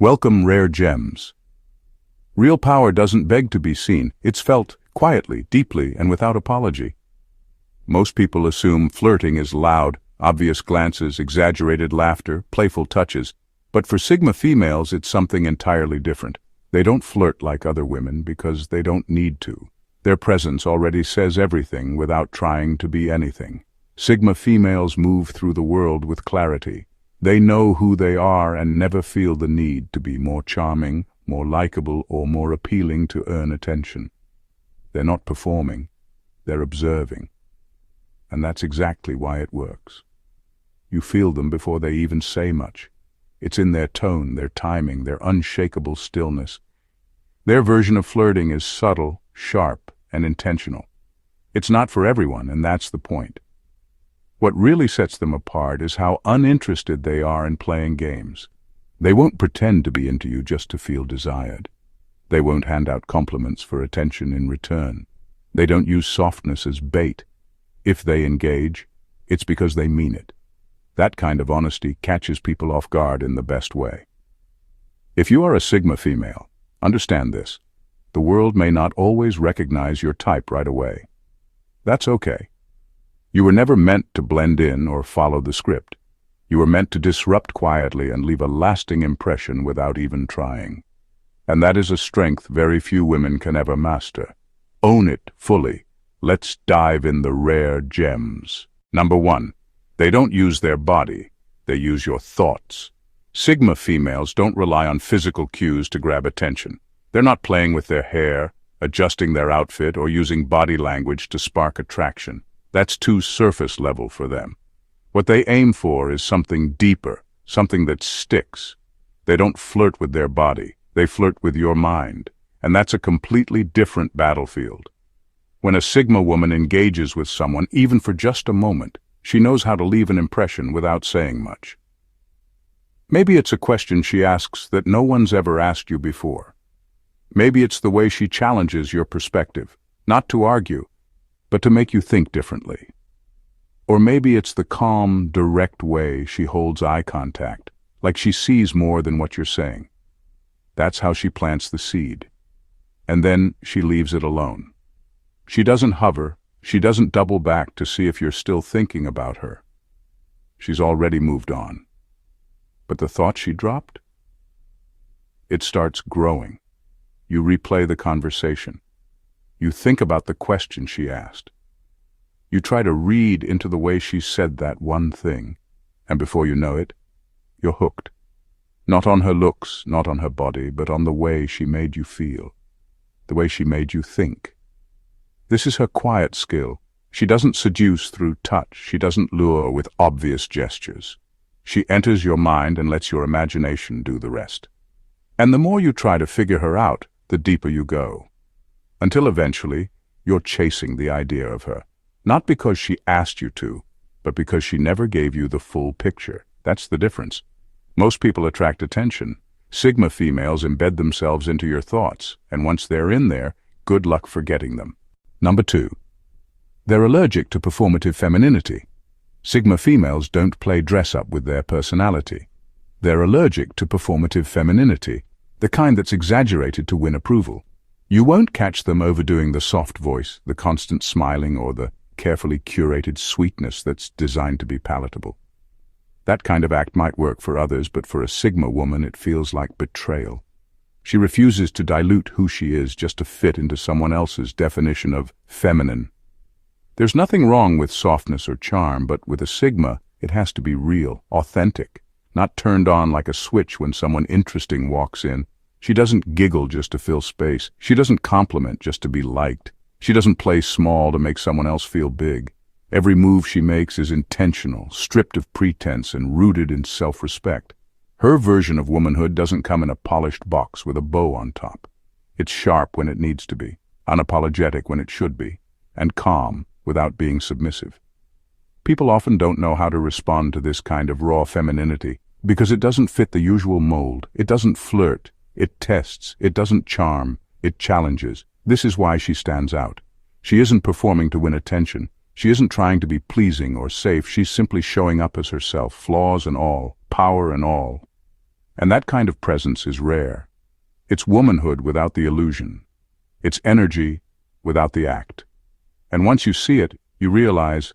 Welcome, rare gems. Real power doesn't beg to be seen. It's felt quietly, deeply, and without apology. Most people assume flirting is loud, obvious glances, exaggerated laughter, playful touches. But for Sigma females, it's something entirely different. They don't flirt like other women because they don't need to. Their presence already says everything without trying to be anything. Sigma females move through the world with clarity. They know who they are and never feel the need to be more charming, more likable, or more appealing to earn attention. They're not performing, they're observing. And that's exactly why it works. You feel them before they even say much. It's in their tone, their timing, their unshakable stillness. Their version of flirting is subtle, sharp, and intentional. It's not for everyone, and that's the point. What really sets them apart is how uninterested they are in playing games. They won't pretend to be into you just to feel desired. They won't hand out compliments for attention in return. They don't use softness as bait. If they engage, it's because they mean it. That kind of honesty catches people off guard in the best way. If you are a Sigma female, understand this. The world may not always recognize your type right away. That's okay. You were never meant to blend in or follow the script. You were meant to disrupt quietly and leave a lasting impression without even trying. And that is a strength very few women can ever master. Own it fully. Let's dive in the rare gems. Number 1. They don't use their body. They use your thoughts. Sigma females don't rely on physical cues to grab attention. They're not playing with their hair, adjusting their outfit, or using body language to spark attraction. That's too surface level for them. What they aim for is something deeper, something that sticks. They don't flirt with their body, they flirt with your mind, and that's a completely different battlefield. When a Sigma woman engages with someone, even for just a moment, she knows how to leave an impression without saying much. Maybe it's a question she asks that no one's ever asked you before. Maybe it's the way she challenges your perspective, not to argue, but to make you think differently. Or maybe it's the calm, direct way she holds eye contact, like she sees more than what you're saying. That's how she plants the seed. And then she leaves it alone. She doesn't hover, she doesn't double back to see if you're still thinking about her. She's already moved on. But the thought she dropped? It starts growing. You replay the conversation. You think about the question she asked. You try to read into the way she said that one thing, and before you know it, you're hooked. Not on her looks, not on her body, but on the way she made you feel, the way she made you think. This is her quiet skill. She doesn't seduce through touch. She doesn't lure with obvious gestures. She enters your mind and lets your imagination do the rest. And the more you try to figure her out, the deeper you go. Until eventually, you're chasing the idea of her. Not because she asked you to, but because she never gave you the full picture. That's the difference. Most people attract attention. Sigma females embed themselves into your thoughts, and once they're in there, good luck forgetting them. Number 2. They're allergic to performative femininity. Sigma females don't play dress-up with their personality. They're allergic to performative femininity, the kind that's exaggerated to win approval. You won't catch them overdoing the soft voice, the constant smiling, or the carefully curated sweetness that's designed to be palatable. That kind of act might work for others, but for a Sigma woman it feels like betrayal. She refuses to dilute who she is just to fit into someone else's definition of feminine. There's nothing wrong with softness or charm, but with a Sigma, it has to be real, authentic, not turned on like a switch when someone interesting walks in. She doesn't giggle just to fill space. She doesn't compliment just to be liked. She doesn't play small to make someone else feel big. Every move she makes is intentional, stripped of pretense, and rooted in self-respect. Her version of womanhood doesn't come in a polished box with a bow on top. It's sharp when it needs to be, unapologetic when it should be, and calm without being submissive. People often don't know how to respond to this kind of raw femininity because it doesn't fit the usual mold. It doesn't flirt. It tests, it doesn't charm, it challenges. This is why she stands out. She isn't performing to win attention. She isn't trying to be pleasing or safe. She's simply showing up as herself, flaws and all, power and all. And that kind of presence is rare. It's womanhood without the illusion. It's energy without the act. And once you see it, you realize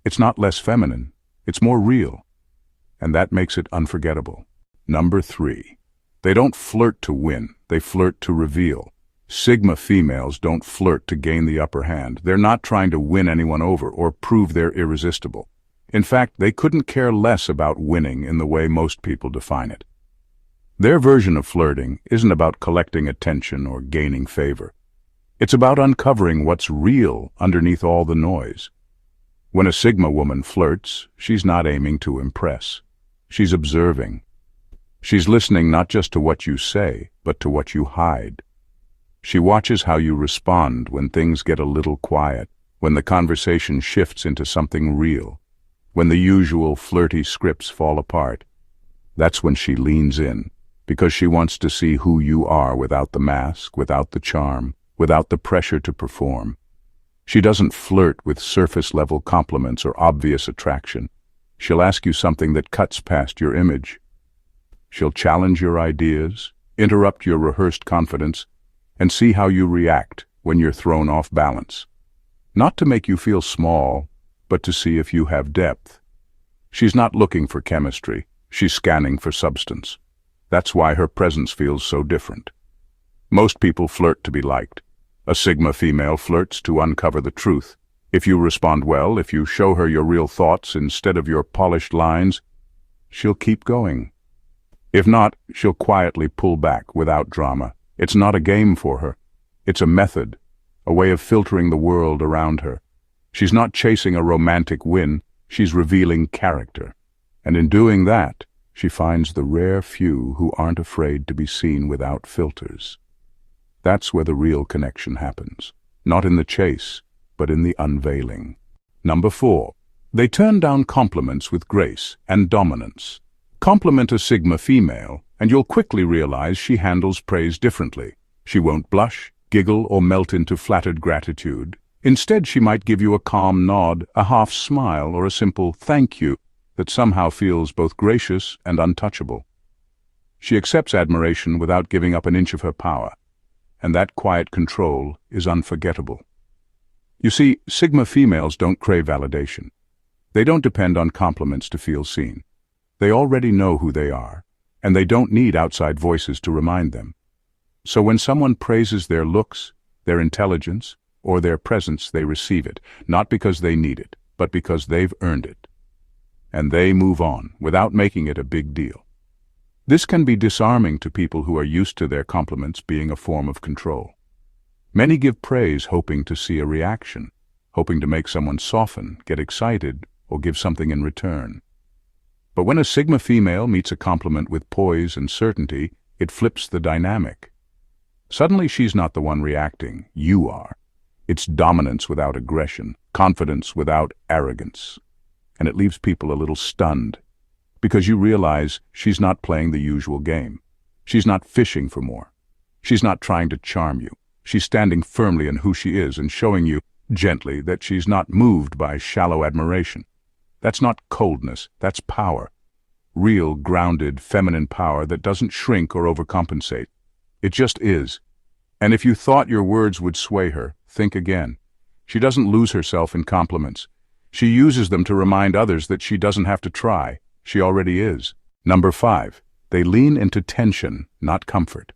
it's not less feminine, it's more real. And that makes it unforgettable. Number 3. They don't flirt to win, they flirt to reveal. Sigma females don't flirt to gain the upper hand. They're not trying to win anyone over or prove they're irresistible. In fact, they couldn't care less about winning in the way most people define it. Their version of flirting isn't about collecting attention or gaining favor. It's about uncovering what's real underneath all the noise. When a Sigma woman flirts, she's not aiming to impress. She's observing. She's listening not just to what you say, but to what you hide. She watches how you respond when things get a little quiet, when the conversation shifts into something real, when the usual flirty scripts fall apart. That's when she leans in, because she wants to see who you are without the mask, without the charm, without the pressure to perform. She doesn't flirt with surface-level compliments or obvious attraction. She'll ask you something that cuts past your image. She'll challenge your ideas, interrupt your rehearsed confidence, and see how you react when you're thrown off balance. Not to make you feel small, but to see if you have depth. She's not looking for chemistry, she's scanning for substance. That's why her presence feels so different. Most people flirt to be liked. A Sigma female flirts to uncover the truth. If you respond well, if you show her your real thoughts instead of your polished lines, she'll keep going. If not, she'll quietly pull back without drama. It's not a game for her. It's a method, a way of filtering the world around her. She's not chasing a romantic win, she's revealing character. And in doing that, she finds the rare few who aren't afraid to be seen without filters. That's where the real connection happens. Not in the chase, but in the unveiling. Number 4. They turn down compliments with grace and dominance. Compliment a Sigma female, and you'll quickly realize she handles praise differently. She won't blush, giggle, or melt into flattered gratitude. Instead, she might give you a calm nod, a half smile, or a simple thank you that somehow feels both gracious and untouchable. She accepts admiration without giving up an inch of her power, and that quiet control is unforgettable. You see, Sigma females don't crave validation. They don't depend on compliments to feel seen. They already know who they are, and they don't need outside voices to remind them. So when someone praises their looks, their intelligence, or their presence, they receive it, not because they need it, but because they've earned it. And they move on, without making it a big deal. This can be disarming to people who are used to their compliments being a form of control. Many give praise hoping to see a reaction, hoping to make someone soften, get excited, or give something in return. But when a Sigma female meets a compliment with poise and certainty, it flips the dynamic. Suddenly she's not the one reacting, you are. It's dominance without aggression, confidence without arrogance. And it leaves people a little stunned, because you realize she's not playing the usual game. She's not fishing for more. She's not trying to charm you. She's standing firmly in who she is and showing you, gently, that she's not moved by shallow admiration. That's not coldness, that's power. Real, grounded, feminine power that doesn't shrink or overcompensate. It just is. And if you thought your words would sway her, think again. She doesn't lose herself in compliments. She uses them to remind others that she doesn't have to try. She already is. Number 5. They lean into tension, not comfort.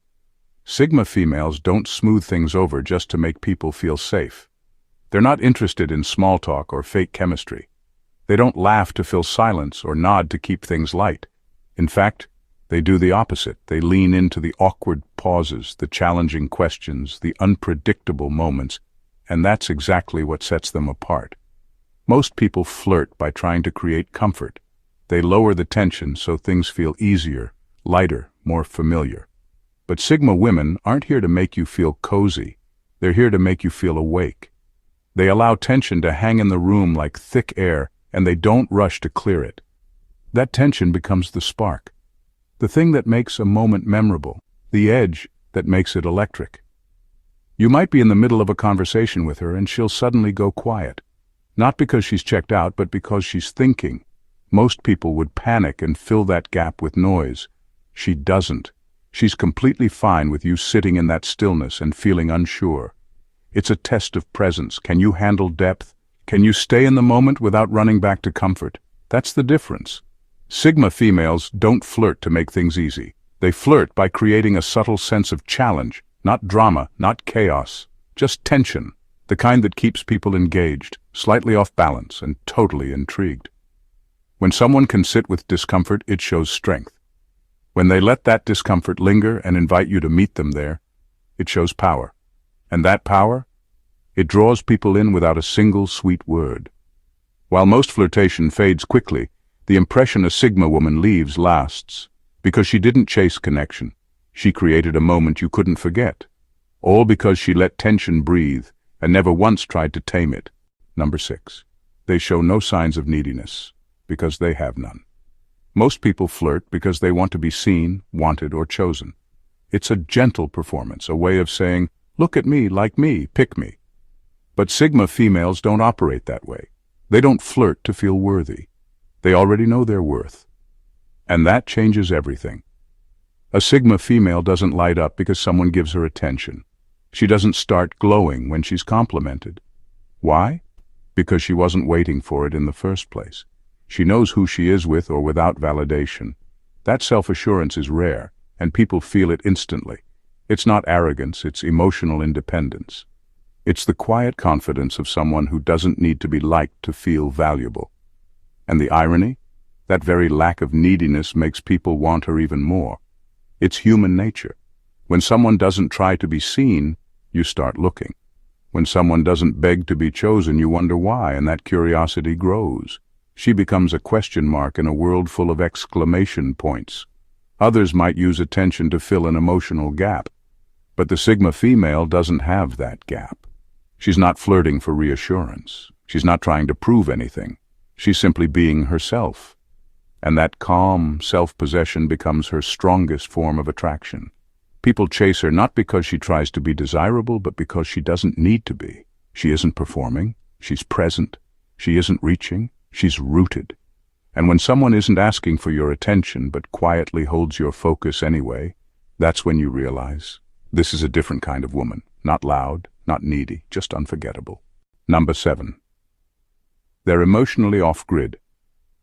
Sigma females don't smooth things over just to make people feel safe. They're not interested in small talk or fake chemistry. They don't laugh to fill silence or nod to keep things light. In fact, they do the opposite. They lean into the awkward pauses, the challenging questions, the unpredictable moments, and that's exactly what sets them apart. Most people flirt by trying to create comfort. They lower the tension so things feel easier, lighter, more familiar. But Sigma women aren't here to make you feel cozy. They're here to make you feel awake. They allow tension to hang in the room like thick air, and they don't rush to clear it. That tension becomes the spark, the thing that makes a moment memorable, the edge that makes it electric. You might be in the middle of a conversation with her and she'll suddenly go quiet. Not because she's checked out, but because she's thinking. Most people would panic and fill that gap with noise. She doesn't. She's completely fine with you sitting in that stillness and feeling unsure. It's a test of presence. Can you handle depth? Can you stay in the moment without running back to comfort? That's the difference. Sigma females don't flirt to make things easy. They flirt by creating a subtle sense of challenge, not drama, not chaos, just tension, the kind that keeps people engaged, slightly off balance, and totally intrigued. When someone can sit with discomfort, it shows strength. When they let that discomfort linger and invite you to meet them there, it shows power. And that power? It draws people in without a single sweet word. While most flirtation fades quickly, the impression a Sigma woman leaves lasts, because she didn't chase connection. She created a moment you couldn't forget, all because she let tension breathe and never once tried to tame it. Number 6. They show no signs of neediness, because they have none. Most people flirt because they want to be seen, wanted, or chosen. It's a gentle performance, a way of saying, look at me, like me, pick me. But Sigma females don't operate that way. They don't flirt to feel worthy. They already know their worth. And that changes everything. A Sigma female doesn't light up because someone gives her attention. She doesn't start glowing when she's complimented. Why? Because she wasn't waiting for it in the first place. She knows who she is with or without validation. That self-assurance is rare, and people feel it instantly. It's not arrogance, it's emotional independence. It's the quiet confidence of someone who doesn't need to be liked to feel valuable. And the irony? That very lack of neediness makes people want her even more. It's human nature. When someone doesn't try to be seen, you start looking. When someone doesn't beg to be chosen, you wonder why, and that curiosity grows. She becomes a question mark in a world full of exclamation points. Others might use attention to fill an emotional gap. But the Sigma female doesn't have that gap. She's not flirting for reassurance. She's not trying to prove anything. She's simply being herself. And that calm self-possession becomes her strongest form of attraction. People chase her not because she tries to be desirable, but because she doesn't need to be. She isn't performing. She's present. She isn't reaching. She's rooted. And when someone isn't asking for your attention, but quietly holds your focus anyway, that's when you realize this is a different kind of woman. Not loud, not needy, just unforgettable. Number 7. They're emotionally off-grid.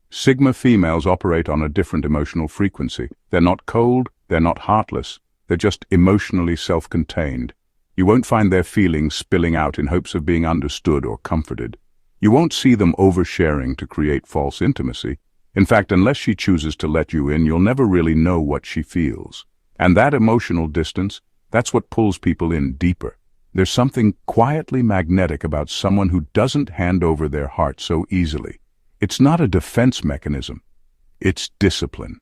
Sigma females operate on a different emotional frequency. They're not cold, they're not heartless, they're just emotionally self-contained. You won't find their feelings spilling out in hopes of being understood or comforted. You won't see them oversharing to create false intimacy. In fact, unless she chooses to let you in, you'll never really know what she feels. And that emotional distance, that's what pulls people in deeper. There's something quietly magnetic about someone who doesn't hand over their heart so easily. It's not a defense mechanism. It's discipline.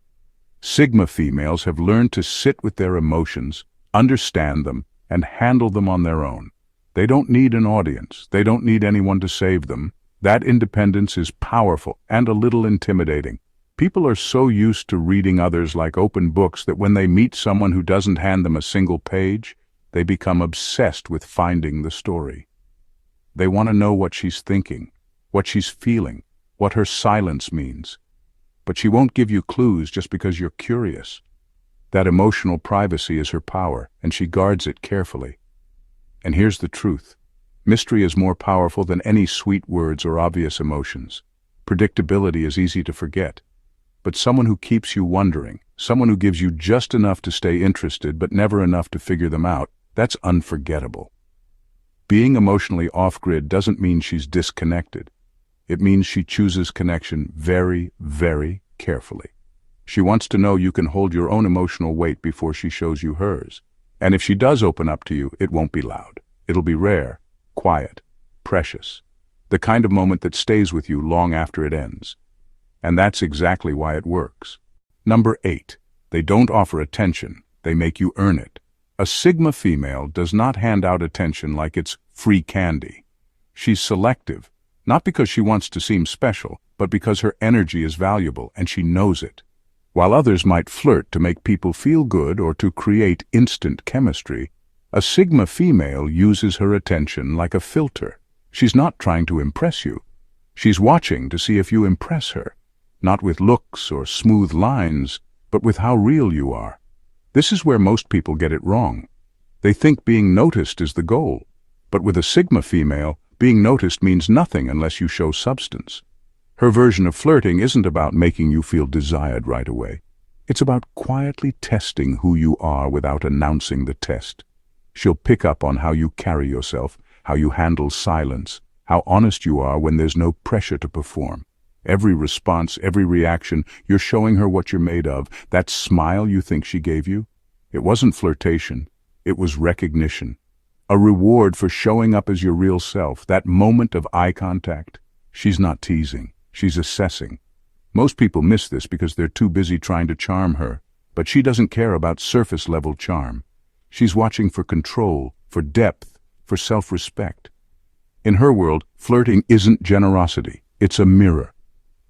Sigma females have learned to sit with their emotions, understand them, and handle them on their own. They don't need an audience. They don't need anyone to save them. That independence is powerful and a little intimidating. People are so used to reading others like open books that when they meet someone who doesn't hand them a single page, they become obsessed with finding the story. They want to know what she's thinking, what she's feeling, what her silence means. But she won't give you clues just because you're curious. That emotional privacy is her power, and she guards it carefully. And here's the truth. Mystery is more powerful than any sweet words or obvious emotions. Predictability is easy to forget. But someone who keeps you wondering, someone who gives you just enough to stay interested but never enough to figure them out, that's unforgettable. Being emotionally off-grid doesn't mean she's disconnected. It means she chooses connection very, very carefully. She wants to know you can hold your own emotional weight before she shows you hers. And if she does open up to you, it won't be loud. It'll be rare, quiet, precious. The kind of moment that stays with you long after it ends. And that's exactly why it works. Number 8. They don't offer attention. They make you earn it. A Sigma female does not hand out attention like it's free candy. She's selective, not because she wants to seem special, but because her energy is valuable and she knows it. While others might flirt to make people feel good or to create instant chemistry, a Sigma female uses her attention like a filter. She's not trying to impress you. She's watching to see if you impress her, not with looks or smooth lines, but with how real you are. This is where most people get it wrong. They think being noticed is the goal, but with a Sigma female, being noticed means nothing unless you show substance. Her version of flirting isn't about making you feel desired right away. It's about quietly testing who you are without announcing the test. She'll pick up on how you carry yourself, how you handle silence, how honest you are when there's no pressure to perform. Every response, every reaction, you're showing her what you're made of. That smile you think she gave you? It wasn't flirtation. It was recognition. A reward for showing up as your real self. That moment of eye contact. She's not teasing. She's assessing. Most people miss this because they're too busy trying to charm her. But she doesn't care about surface-level charm. She's watching for control, for depth, for self-respect. In her world, flirting isn't generosity. It's a mirror.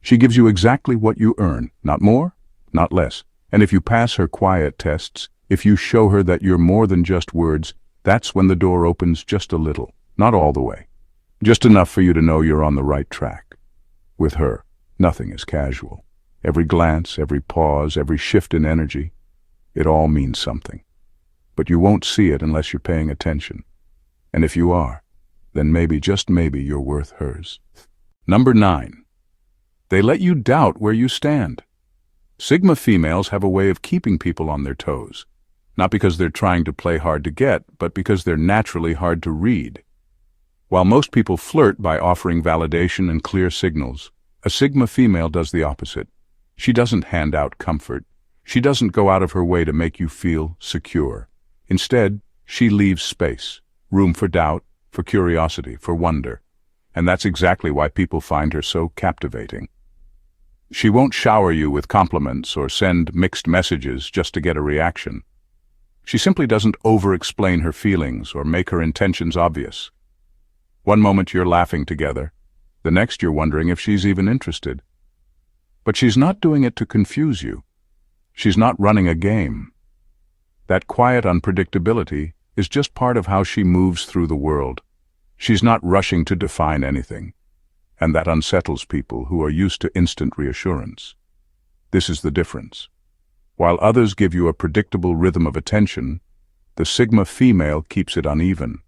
She gives you exactly what you earn, not more, not less. And if you pass her quiet tests, if you show her that you're more than just words, that's when the door opens just a little, not all the way. Just enough for you to know you're on the right track. With her, nothing is casual. Every glance, every pause, every shift in energy, it all means something. But you won't see it unless you're paying attention. And if you are, then maybe, just maybe, you're worth hers. Number 9. They let you doubt where you stand. Sigma females have a way of keeping people on their toes. Not because they're trying to play hard to get, but because they're naturally hard to read. While most people flirt by offering validation and clear signals, a Sigma female does the opposite. She doesn't hand out comfort. She doesn't go out of her way to make you feel secure. Instead, she leaves space, room for doubt, for curiosity, for wonder. And that's exactly why people find her so captivating. She won't shower you with compliments or send mixed messages just to get a reaction. She simply doesn't over-explain her feelings or make her intentions obvious. One moment you're laughing together, the next you're wondering if she's even interested. But she's not doing it to confuse you. She's not running a game. That quiet unpredictability is just part of how she moves through the world. She's not rushing to define anything. And that unsettles people who are used to instant reassurance. This is the difference. While others give you a predictable rhythm of attention, the Sigma female keeps it uneven.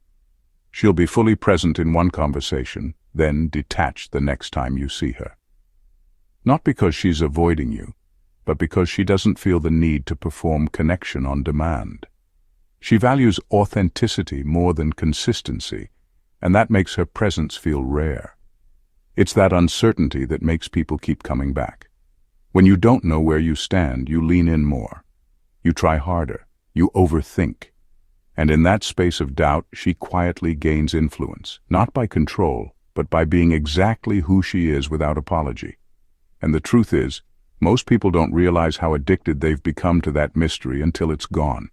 She'll be fully present in one conversation, then detached the next time you see her. Not because she's avoiding you, but because she doesn't feel the need to perform connection on demand. She values authenticity more than consistency, and that makes her presence feel rare. It's that uncertainty that makes people keep coming back. When you don't know where you stand, you lean in more. You try harder. You overthink. And in that space of doubt, she quietly gains influence, not by control, but by being exactly who she is without apology. And the truth is, most people don't realize how addicted they've become to that mystery until it's gone.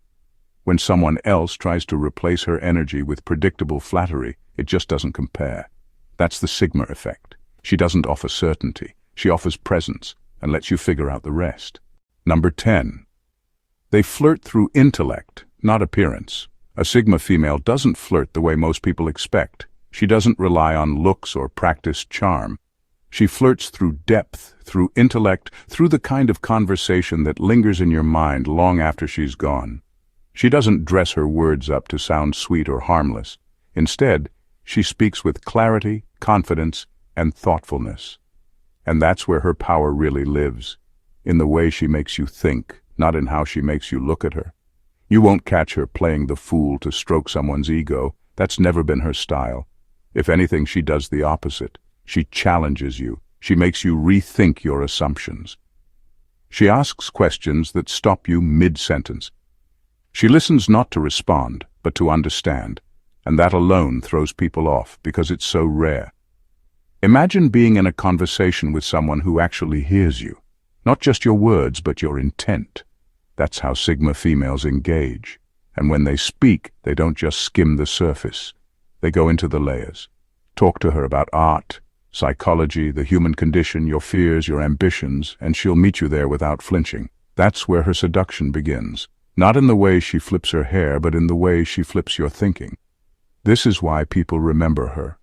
When someone else tries to replace her energy with predictable flattery, it just doesn't compare. That's the Sigma effect. She doesn't offer certainty. She offers presence and lets you figure out the rest. Number 10. They flirt through intellect, not appearance. A Sigma female doesn't flirt the way most people expect. She doesn't rely on looks or practiced charm. She flirts through depth, through intellect, through the kind of conversation that lingers in your mind long after she's gone. She doesn't dress her words up to sound sweet or harmless. Instead, she speaks with clarity, confidence, and thoughtfulness. And that's where her power really lives, in the way she makes you think, not in how she makes you look at her. You won't catch her playing the fool to stroke someone's ego. That's never been her style. If anything, she does the opposite. She challenges you. She makes you rethink your assumptions. She asks questions that stop you mid-sentence. She listens not to respond, but to understand. And that alone throws people off because it's so rare. Imagine being in a conversation with someone who actually hears you. Not just your words, but your intent. That's how Sigma females engage. And when they speak, they don't just skim the surface. They go into the layers. Talk to her about art, psychology, the human condition, your fears, your ambitions, and she'll meet you there without flinching. That's where her seduction begins. Not in the way she flips her hair, but in the way she flips your thinking. This is why people remember her.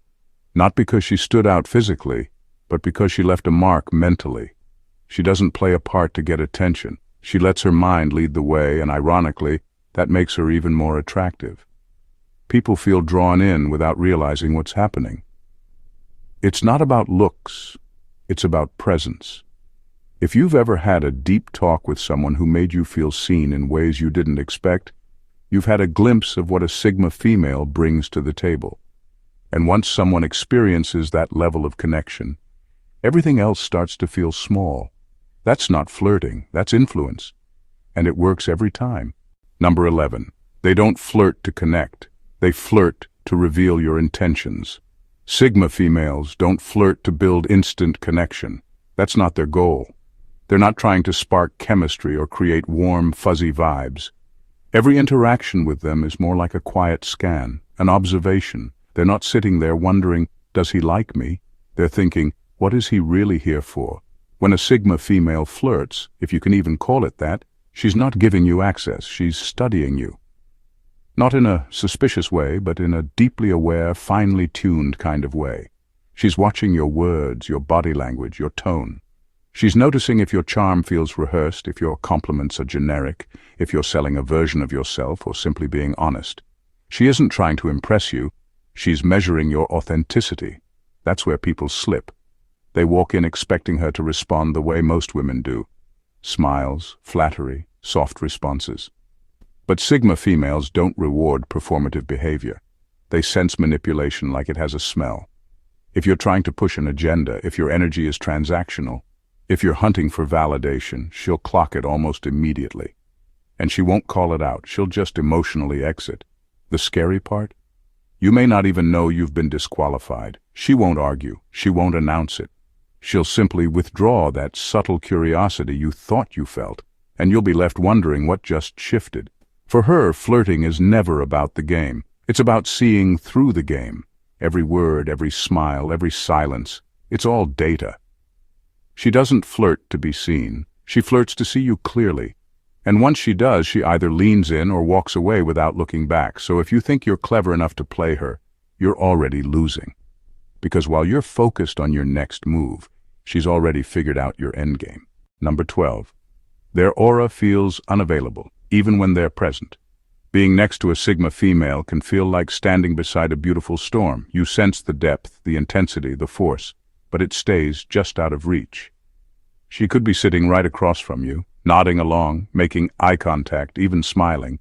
Not because she stood out physically, but because she left a mark mentally. She doesn't play a part to get attention. She lets her mind lead the way, and ironically, that makes her even more attractive. People feel drawn in without realizing what's happening. It's not about looks, it's about presence. If you've ever had a deep talk with someone who made you feel seen in ways you didn't expect, you've had a glimpse of what a Sigma female brings to the table. And once someone experiences that level of connection, everything else starts to feel small. That's not flirting, that's influence. And it works every time. Number 11. They don't flirt to connect. They flirt to reveal your intentions. Sigma females don't flirt to build instant connection. That's not their goal. They're not trying to spark chemistry or create warm, fuzzy vibes. Every interaction with them is more like a quiet scan, an observation. They're not sitting there wondering, does he like me? They're thinking, what is he really here for? When a Sigma female flirts, if you can even call it that, she's not giving you access, she's studying you. Not in a suspicious way, but in a deeply aware, finely tuned kind of way. She's watching your words, your body language, your tone. She's noticing if your charm feels rehearsed, if your compliments are generic, if you're selling a version of yourself or simply being honest. She isn't trying to impress you, she's measuring your authenticity. That's where people slip. They walk in expecting her to respond the way most women do. Smiles, flattery, soft responses. But Sigma females don't reward performative behavior. They sense manipulation like it has a smell. If you're trying to push an agenda, if your energy is transactional, if you're hunting for validation, she'll clock it almost immediately. And she won't call it out, she'll just emotionally exit. The scary part? You may not even know you've been disqualified. She won't argue, she won't announce it. She'll simply withdraw that subtle curiosity you thought you felt, and you'll be left wondering what just shifted. For her, flirting is never about the game. It's about seeing through the game. Every word, every smile, every silence, it's all data. She doesn't flirt to be seen. She flirts to see you clearly. And once she does, she either leans in or walks away without looking back. So if you think you're clever enough to play her, you're already losing. Because while you're focused on your next move, she's already figured out your endgame. Number 12. Their aura feels unavailable, even when they're present. Being next to a Sigma female can feel like standing beside a beautiful storm. You sense the depth, the intensity, the force, but it stays just out of reach. She could be sitting right across from you, nodding along, making eye contact, even smiling.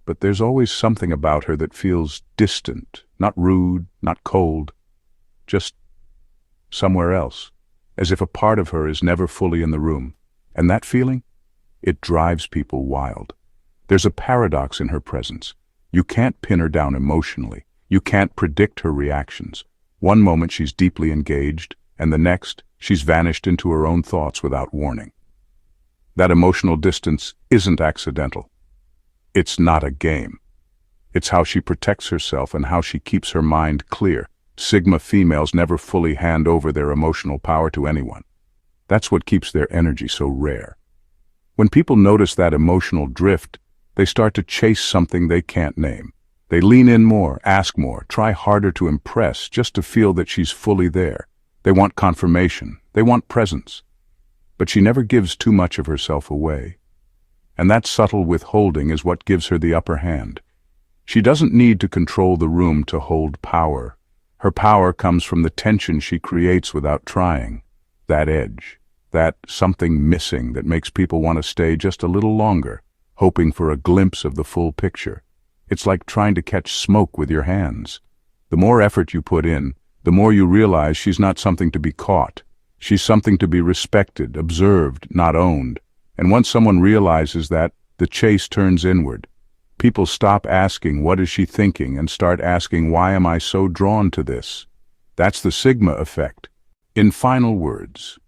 But there's always something about her that feels distant, not rude, not cold, just somewhere else, as if a part of her is never fully in the room. And that feeling? It drives people wild. There's a paradox in her presence. You can't pin her down emotionally. You can't predict her reactions. One moment she's deeply engaged, and the next, she's vanished into her own thoughts without warning. That emotional distance isn't accidental. It's not a game. It's how she protects herself and how she keeps her mind clear. Sigma females never fully hand over their emotional power to anyone. That's what keeps their energy so rare. When people notice that emotional drift, they start to chase something they can't name. They lean in more, ask more, try harder to impress just to feel that she's fully there. They want confirmation. They want presence. But she never gives too much of herself away. And that subtle withholding is what gives her the upper hand. She doesn't need to control the room to hold power. Her power comes from the tension she creates without trying. That edge, that something missing that makes people want to stay just a little longer, hoping for a glimpse of the full picture. It's like trying to catch smoke with your hands. The more effort you put in, the more you realize she's not something to be caught. She's something to be respected, observed, not owned. And once someone realizes that, the chase turns inward. People stop asking, what is she thinking, and start asking, why am I so drawn to this? That's the Sigma effect. In final words,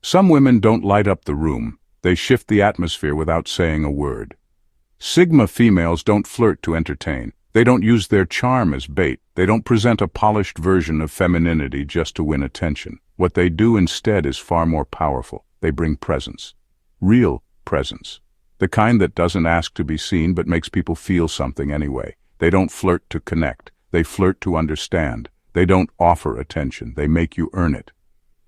some women don't light up the room. They shift the atmosphere without saying a word. Sigma females don't flirt to entertain. They don't use their charm as bait. They don't present a polished version of femininity just to win attention. What they do instead is far more powerful. They bring presence. Real presence. The kind that doesn't ask to be seen but makes people feel something anyway. They don't flirt to connect. They flirt to understand. They don't offer attention. They make you earn it.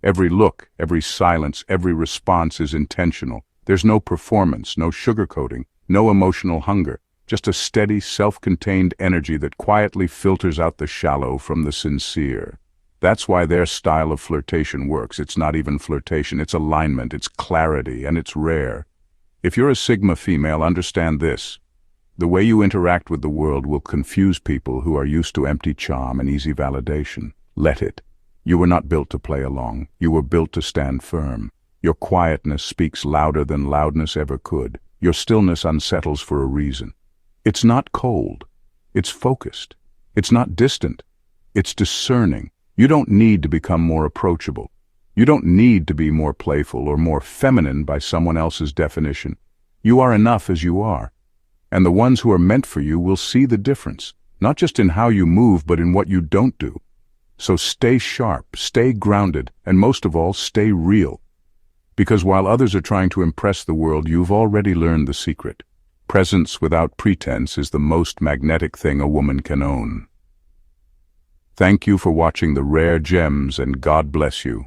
Every look, every silence, every response is intentional. There's no performance, no sugarcoating, no emotional hunger, just a steady, self-contained energy that quietly filters out the shallow from the sincere. That's why their style of flirtation works. It's not even flirtation, it's alignment, it's clarity, and it's rare. If you're a Sigma female, understand this. The way you interact with the world will confuse people who are used to empty charm and easy validation. Let it. You were not built to play along. You were built to stand firm. Your quietness speaks louder than loudness ever could. Your stillness unsettles for a reason. It's not cold. It's focused. It's not distant. It's discerning. You don't need to become more approachable. You don't need to be more playful or more feminine by someone else's definition. You are enough as you are. And the ones who are meant for you will see the difference, not just in how you move, but in what you don't do. So stay sharp, stay grounded, and most of all, stay real. Because while others are trying to impress the world, you've already learned the secret. Presence without pretense is the most magnetic thing a woman can own. Thank you for watching the Rare Gems, and God bless you.